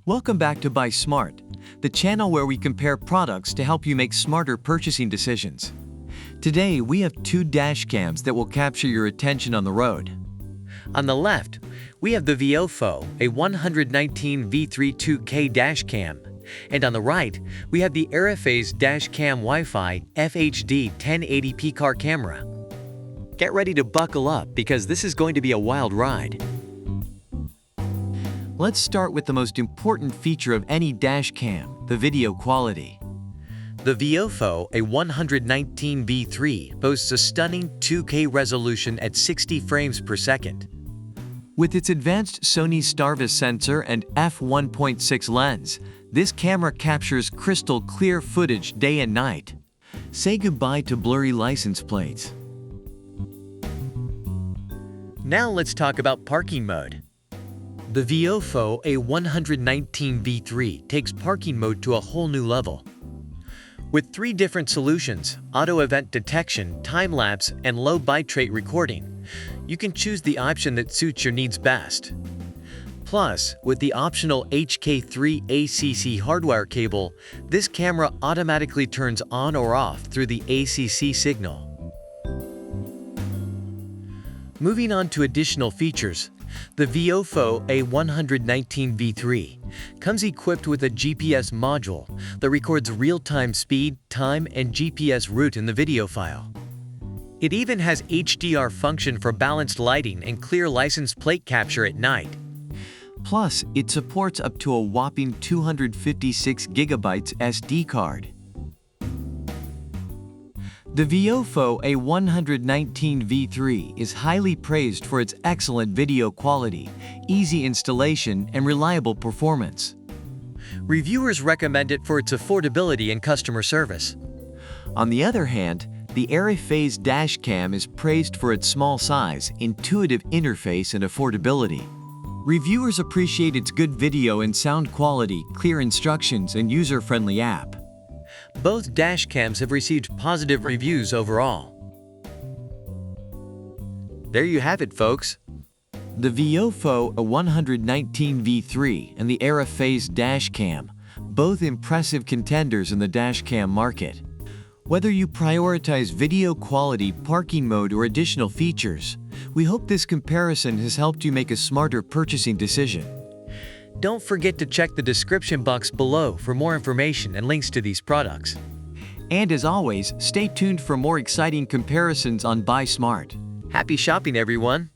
Welcome back to Buy Smart, the channel where we compare products to help you make smarter purchasing decisions. Today, we have two dash cams that will capture your attention on the road. On the left, we have the VIOFO A119 V3 2K dash cam, and on the right, we have the ARIFAYZ dash cam Wi-Fi FHD 1080p car camera. Get ready to buckle up because this is going to be a wild ride. Let's start with the most important feature of any dash cam, the video quality. The VIOFO A119 V3 boasts a stunning 2K resolution at 60 frames per second. With its advanced Sony Starvis sensor and f1.6 lens, this camera captures crystal clear footage day and night. Say goodbye to blurry license plates. Now let's talk about parking mode. The VIOFO A119 V3 takes parking mode to a whole new level. With three different solutions, auto event detection, time-lapse, and low bitrate recording, you can choose the option that suits your needs best. Plus, with the optional HK3 ACC hardwire cable, this camera automatically turns on or off through the ACC signal. Moving on to additional features, the VIOFO A119 V3 comes equipped with a GPS module that records real-time speed, time, and GPS route in the video file. It even has HDR function for balanced lighting and clear license plate capture at night. Plus, it supports up to a whopping 256 GB SD card. The VIOFO A119 V3 is highly praised for its excellent video quality, easy installation, and reliable performance. Reviewers recommend it for its affordability and customer service. On the other hand, the ARIFAYZ dash cam is praised for its small size, intuitive interface, and affordability. Reviewers appreciate its good video and sound quality, clear instructions, and user-friendly app. Both dash cams have received positive reviews overall. There you have it, folks. The VIOFO A119 V3 and the ARIFAYZ dash cam, both impressive contenders in the dash cam market. Whether you prioritize video quality, parking mode, or additional features, we hope this comparison has helped you make a smarter purchasing decision. Don't forget to check the description box below for more information and links to these products. And as always, stay tuned for more exciting comparisons on Buy Smart. Happy shopping, everyone!